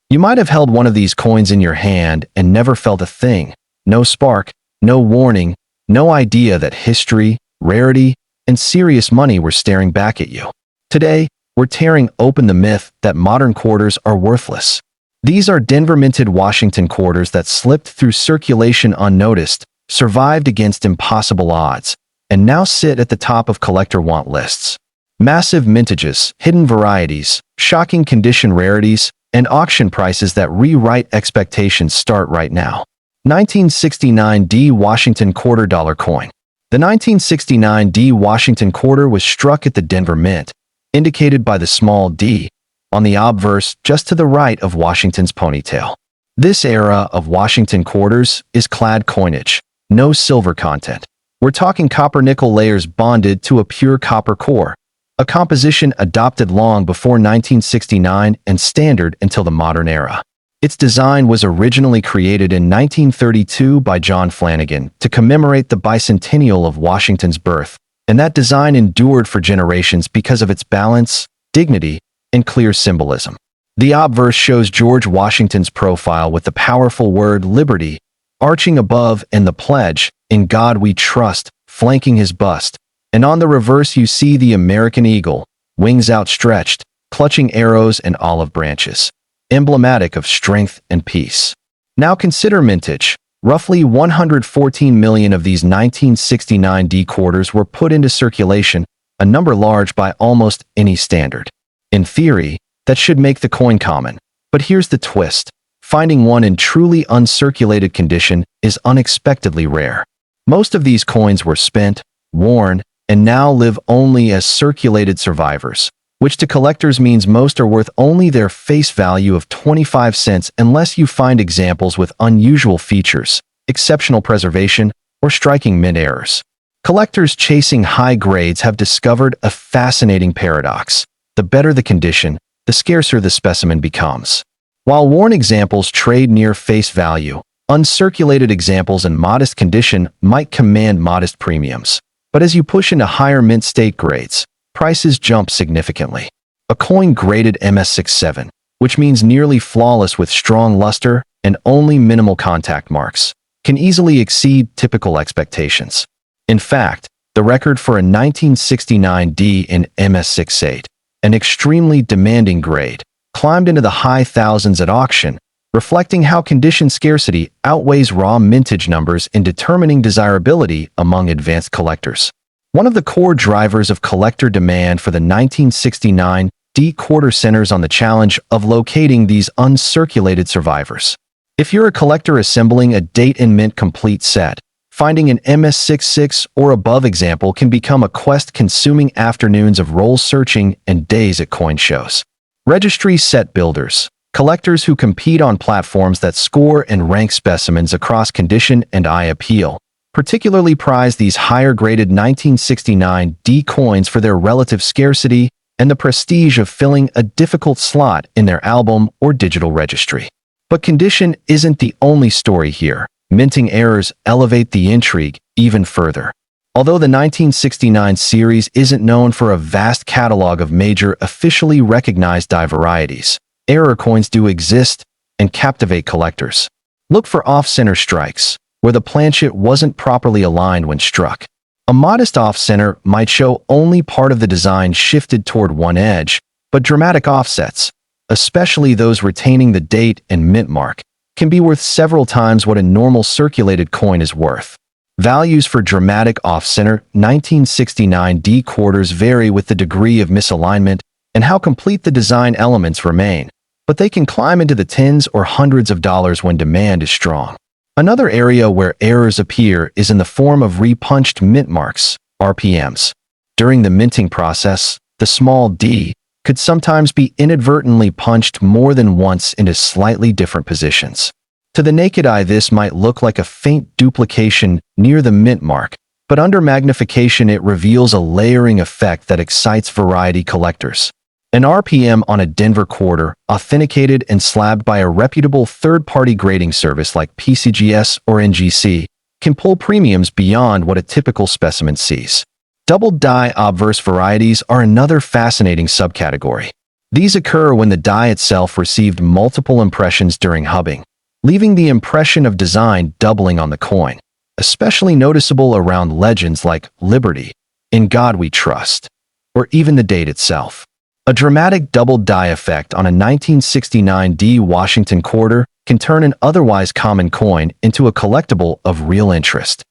You might have held one of these coins in your hand and never felt a thing. No spark, no warning, no idea that history, rarity, and serious money were staring back at you. Today, we're tearing open the myth that modern quarters are worthless. These are Denver-minted Washington quarters that slipped through circulation unnoticed, survived against impossible odds, and now sit at the top of collector want lists. Massive mintages, hidden varieties, shocking condition rarities, and auction prices that rewrite expectations start right now. 1969 D Washington Quarter Dollar Coin. The 1969 D Washington Quarter was struck at the Denver Mint, indicated by the small d, on the obverse just to the right of Washington's ponytail. This era of Washington quarters is clad coinage, no silver content. We're talking copper-nickel layers bonded to a pure copper core, a composition adopted long before 1969 and standard until the modern era. Its design was originally created in 1932 by John Flanagan to commemorate the bicentennial of Washington's birth, and that design endured for generations because of its balance, dignity, and clear symbolism. The obverse shows George Washington's profile with the powerful word liberty arching above and the pledge, "In God we trust," flanking his bust, and on the reverse you see the American eagle, wings outstretched, clutching arrows and olive branches, emblematic of strength and peace. Now consider mintage. Roughly 114 million of these 1969 D quarters were put into circulation, a number large by almost any standard. In theory, that should make the coin common. But here's the twist. Finding one in truly uncirculated condition is unexpectedly rare. Most of these coins were spent, worn, and now live only as circulated survivors, which to collectors means most are worth only their face value of 25 cents unless you find examples with unusual features, exceptional preservation, or striking mint errors. Collectors chasing high grades have discovered a fascinating paradox. The better the condition, the scarcer the specimen becomes. While worn examples trade near face value, uncirculated examples in modest condition might command modest premiums. But as you push into higher mint state grades, prices jump significantly. A coin graded MS67, which means nearly flawless with strong luster and only minimal contact marks, can easily exceed typical expectations. In fact, the record for a 1969 D in MS68, an extremely demanding grade, climbed into the high thousands at auction, reflecting how condition scarcity outweighs raw mintage numbers in determining desirability among advanced collectors. One of the core drivers of collector demand for the 1969 D quarter centers on the challenge of locating these uncirculated survivors. If you're a collector assembling a date and mint complete set, finding an MS66 or above example can become a quest consuming afternoons of roll searching and days at coin shows. Registry set builders, collectors who compete on platforms that score and rank specimens across condition and eye appeal, particularly prize these higher-graded 1969 D coins for their relative scarcity and the prestige of filling a difficult slot in their album or digital registry. But condition isn't the only story here. Minting errors elevate the intrigue even further. Although the 1969 series isn't known for a vast catalog of major officially recognized die varieties, error coins do exist and captivate collectors. Look for off-center strikes, where the planchet wasn't properly aligned when struck. A modest off-center might show only part of the design shifted toward one edge, but dramatic offsets, especially those retaining the date and mint mark, can be worth several times what a normal circulated coin is worth. Values for dramatic off-center 1969 D quarters vary with the degree of misalignment and how complete the design elements remain, but they can climb into the tens or hundreds of dollars when demand is strong. Another area where errors appear is in the form of repunched mint marks, RPMs. During the minting process, the small d could sometimes be inadvertently punched more than once into slightly different positions. To the naked eye, this might look like a faint duplication near the mint mark, but under magnification it reveals a layering effect that excites variety collectors. An RPM on a Denver quarter, authenticated and slabbed by a reputable third-party grading service like PCGS or NGC, can pull premiums beyond what a typical specimen sees. Double die obverse varieties are another fascinating subcategory. These occur when the die itself received multiple impressions during hubbing, leaving the impression of design doubling on the coin, especially noticeable around legends like Liberty, In God We Trust, or even the date itself. A dramatic double die effect on a 1969 D Washington quarter can turn an otherwise common coin into a collectible of real interest,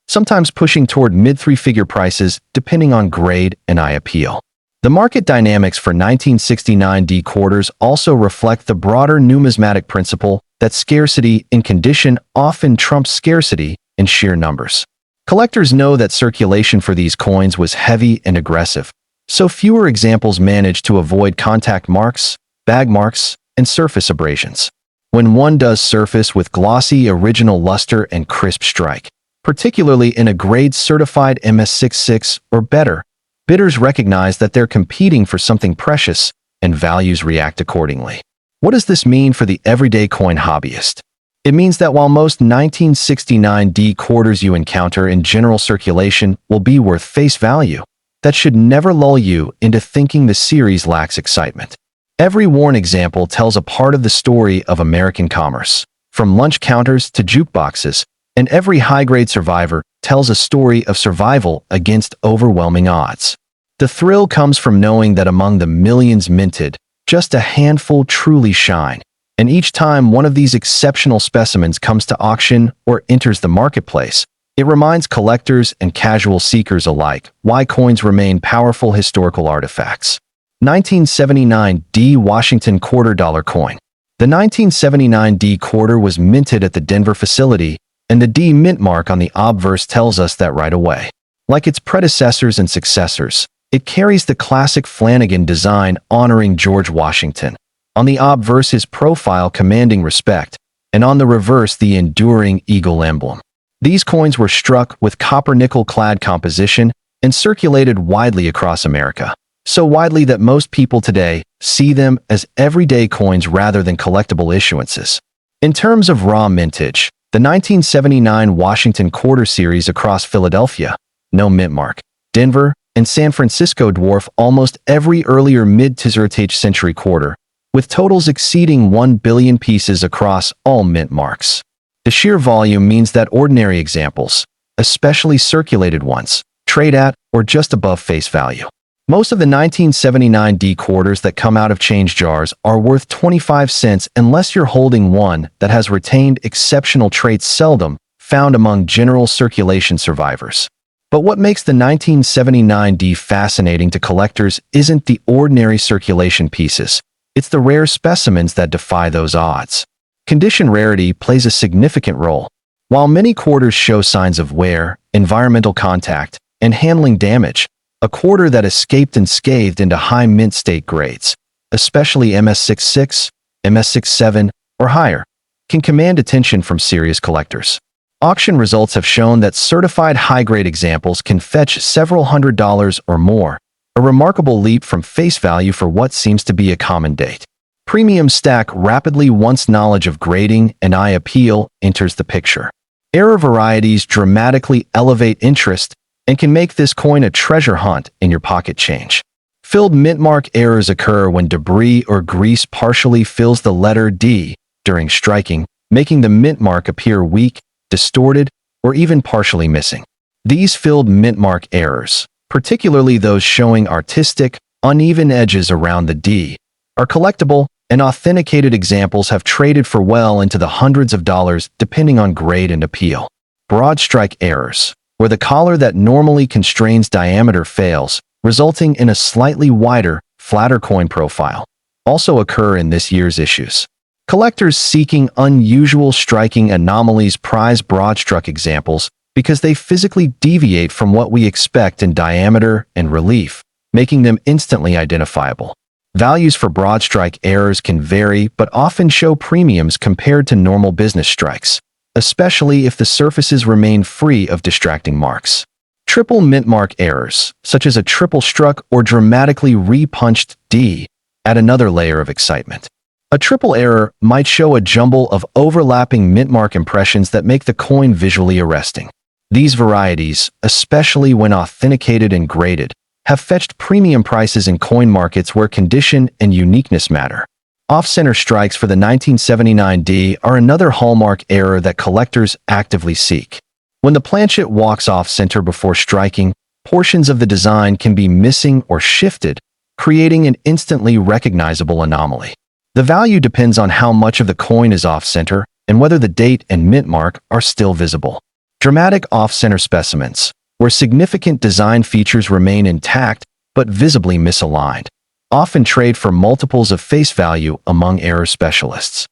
sometimes pushing toward mid-three-figure prices depending on grade and eye appeal. The market dynamics for 1969 D quarters also reflect the broader numismatic principle that scarcity in condition often trumps scarcity in sheer numbers. Collectors know that circulation for these coins was heavy and aggressive, so fewer examples managed to avoid contact marks, bag marks, and surface abrasions. When one does surface with glossy original luster and crisp strike, particularly in a grade certified MS66 or better, bidders recognize that they're competing for something precious, and values react accordingly. What does this mean for the everyday coin hobbyist? It means that while most 1969 D quarters you encounter in general circulation will be worth face value, that should never lull you into thinking the series lacks excitement. Every worn example tells a part of the story of American commerce, from lunch counters to jukeboxes, and every high-grade survivor tells a story of survival against overwhelming odds. The thrill comes from knowing that among the millions minted, just a handful truly shine, and each time one of these exceptional specimens comes to auction or enters the marketplace, it reminds collectors and casual seekers alike why coins remain powerful historical artifacts. 1979 D Washington Quarter Dollar Coin. The 1979 D quarter was minted at the Denver facility, and the D mint mark on the obverse tells us that right away. Like its predecessors and successors, it carries the classic Flanagan design honoring George Washington. On the obverse his profile commanding respect, and on the reverse the enduring eagle emblem. These coins were struck with copper-nickel-clad composition and circulated widely across America, so widely that most people today see them as everyday coins rather than collectible issuances. In terms of raw mintage, the 1979 Washington Quarter Series across Philadelphia, no mint mark, Denver, and San Francisco dwarf almost every earlier mid-to-late century quarter, with totals exceeding 1 billion pieces across all mint marks. The sheer volume means that ordinary examples, especially circulated ones, trade at or just above face value. Most of the 1979 D quarters that come out of change jars are worth 25 cents unless you're holding one that has retained exceptional traits seldom found among general circulation survivors. But what makes the 1979 D fascinating to collectors isn't the ordinary circulation pieces, it's the rare specimens that defy those odds. Condition rarity plays a significant role. While many quarters show signs of wear, environmental contact, and handling damage, a quarter that escaped unscathed into high mint state grades, especially MS66, MS67, or higher, can command attention from serious collectors. Auction results have shown that certified high-grade examples can fetch several $100s or more, a remarkable leap from face value for what seems to be a common date. Premiums stack rapidly once knowledge of grading and eye appeal enters the picture. Error varieties dramatically elevate interest and can make this coin a treasure hunt in your pocket change. Filled mint mark errors occur when debris or grease partially fills the letter D during striking, making the mint mark appear weak, distorted, or even partially missing. These filled mint mark errors, particularly those showing artistic, uneven edges around the D, are collectible, and authenticated examples have traded for well into the hundreds of dollars depending on grade and appeal. Broad strike errors, where the collar that normally constrains diameter fails, resulting in a slightly wider, flatter coin profile, also occur in this year's issues. Collectors seeking unusual striking anomalies prize broad-struck examples because they physically deviate from what we expect in diameter and relief, making them instantly identifiable. Values for broad strike errors can vary but often show premiums compared to normal business strikes, especially if the surfaces remain free of distracting marks. Triple mint mark errors, such as a triple struck or dramatically repunched D, add another layer of excitement. A triple error might show a jumble of overlapping mint mark impressions that make the coin visually arresting. These varieties, especially when authenticated and graded, have fetched premium prices in coin markets where condition and uniqueness matter. Off-center strikes for the 1979D are another hallmark error that collectors actively seek. When the planchet walks off-center before striking, portions of the design can be missing or shifted, creating an instantly recognizable anomaly. The value depends on how much of the coin is off-center and whether the date and mint mark are still visible. Dramatic off-center specimens, where significant design features remain intact but visibly misaligned, often trade for multiples of face value among error specialists.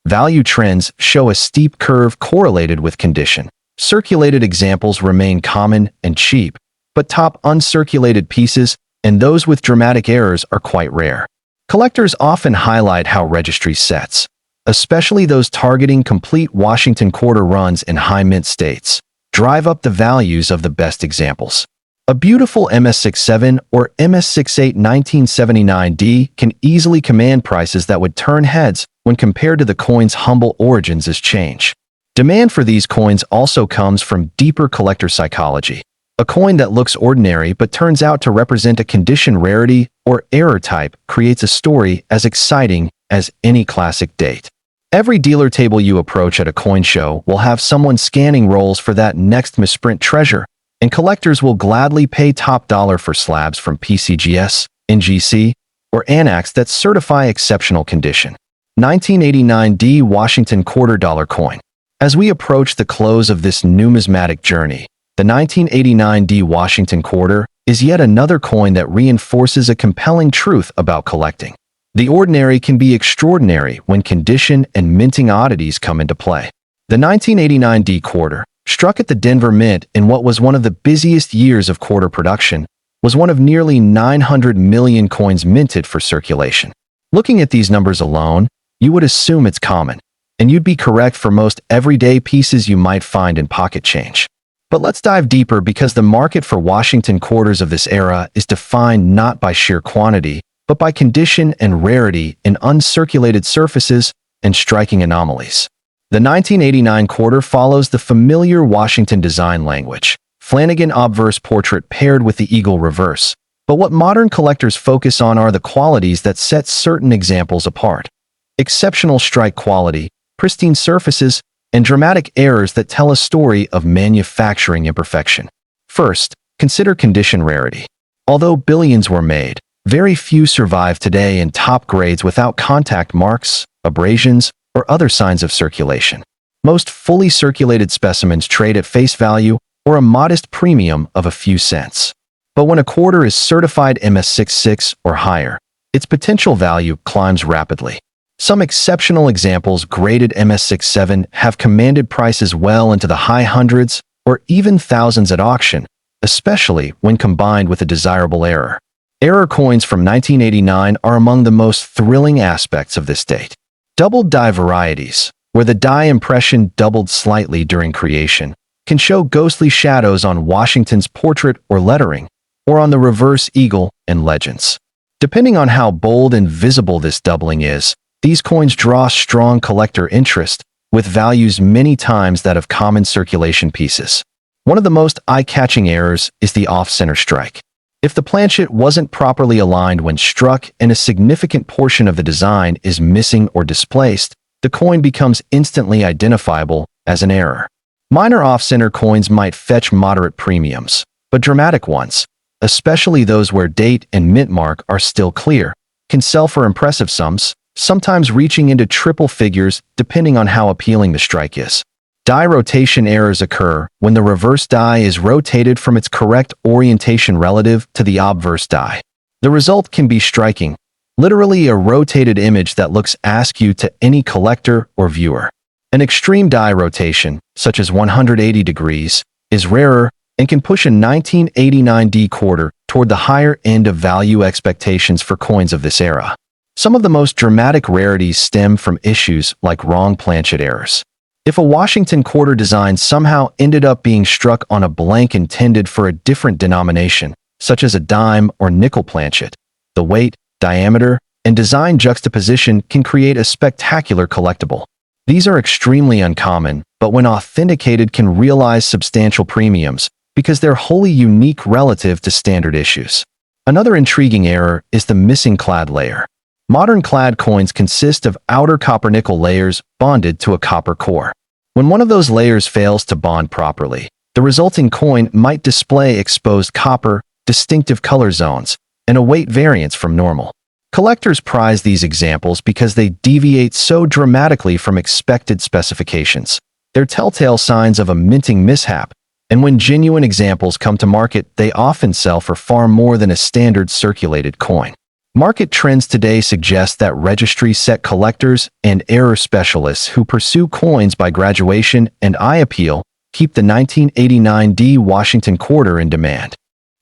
Value trends show a steep curve correlated with condition. Circulated examples remain common and cheap, but top uncirculated pieces and those with dramatic errors are quite rare. Collectors often highlight how registry sets, especially those targeting complete Washington quarter runs in high mint states, drive up the values of the best examples. A beautiful MS67 or MS68 1979D can easily command prices that would turn heads when compared to the coin's humble origins as change. Demand for these coins also comes from deeper collector psychology. A coin that looks ordinary but turns out to represent a condition rarity or error type creates a story as exciting as any classic date. Every dealer table you approach at a coin show will have someone scanning rolls for that next misprint treasure, and collectors will gladly pay top dollar for slabs from PCGS, NGC, or Anax that certify exceptional condition. 1989D Washington quarter dollar coin. As we approach the close of this numismatic journey, the 1989D Washington quarter is yet another coin that reinforces a compelling truth about collecting. The ordinary can be extraordinary when condition and minting oddities come into play. The 1989D quarter, struck at the Denver Mint in what was one of the busiest years of quarter production, was one of nearly 900 million coins minted for circulation. Looking at these numbers alone, you would assume it's common, and you'd be correct for most everyday pieces you might find in pocket change. But let's dive deeper because the market for Washington quarters of this era is defined not by sheer quantity, but by condition and rarity in uncirculated surfaces and striking anomalies. The 1989 quarter follows the familiar Washington design language, Flanagan obverse portrait paired with the eagle reverse. But what modern collectors focus on are the qualities that set certain examples apart. Exceptional strike quality, pristine surfaces, and dramatic errors that tell a story of manufacturing imperfection. First, consider condition rarity. Although billions were made, very few survive today in top grades without contact marks, abrasions, or other signs of circulation. Most fully circulated specimens trade at face value or a modest premium of a few cents. But when a quarter is certified MS66 or higher, its potential value climbs rapidly. Some exceptional examples graded MS67 have commanded prices well into the high hundreds or even thousands at auction, especially when combined with a desirable error. Error coins from 1989 are among the most thrilling aspects of this date. Doubled die varieties, where the die impression doubled slightly during creation, can show ghostly shadows on Washington's portrait or lettering, or on the reverse eagle and legends. Depending on how bold and visible this doubling is, these coins draw strong collector interest, with values many times that of common circulation pieces. One of the most eye-catching errors is the off-center strike. If the planchet wasn't properly aligned when struck and a significant portion of the design is missing or displaced, the coin becomes instantly identifiable as an error. Minor off-center coins might fetch moderate premiums, but dramatic ones, especially those where date and mint mark are still clear, can sell for impressive sums, sometimes reaching into triple figures depending on how appealing the strike is. Die rotation errors occur when the reverse die is rotated from its correct orientation relative to the obverse die. The result can be striking, literally a rotated image that looks askew to any collector or viewer. An extreme die rotation, such as 180 degrees, is rarer and can push a 1989D quarter toward the higher end of value expectations for coins of this era. Some of the most dramatic rarities stem from issues like wrong planchet errors. If a Washington quarter design somehow ended up being struck on a blank intended for a different denomination, such as a dime or nickel planchet, the weight, diameter, and design juxtaposition can create a spectacular collectible. These are extremely uncommon, but when authenticated can realize substantial premiums because they're wholly unique relative to standard issues. Another intriguing error is the missing clad layer. Modern clad coins consist of outer copper-nickel layers bonded to a copper core. When one of those layers fails to bond properly, the resulting coin might display exposed copper, distinctive color zones, and a weight variance from normal. Collectors prize these examples because they deviate so dramatically from expected specifications. They're telltale signs of a minting mishap, and when genuine examples come to market, they often sell for far more than a standard circulated coin. Market trends today suggest that Registry set collectors and error specialists who pursue coins by graduation and eye appeal keep the 1989 Washington quarter in demand.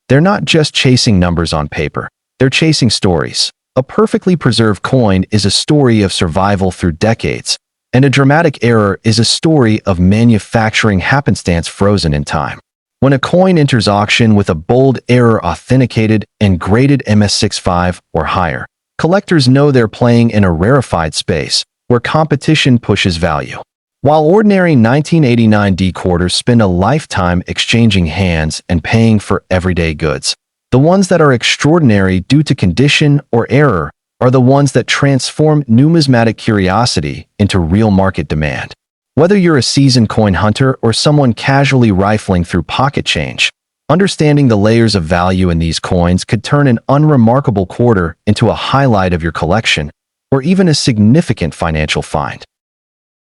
They're not just chasing numbers on paper, they're chasing stories. A perfectly preserved coin is a story of survival through decades, and a dramatic error is a story of manufacturing happenstance frozen in time. When a coin enters auction with a bold error authenticated and graded MS65 or higher, collectors know they're playing in a rarefied space where competition pushes value. While ordinary 1989 quarters spend a lifetime exchanging hands and paying for everyday goods, the ones that are extraordinary due to condition or error are the ones that transform numismatic curiosity into real market demand. Whether you're a seasoned coin hunter or someone casually rifling through pocket change, understanding the layers of value in these coins could turn an unremarkable quarter into a highlight of your collection or even a significant financial find.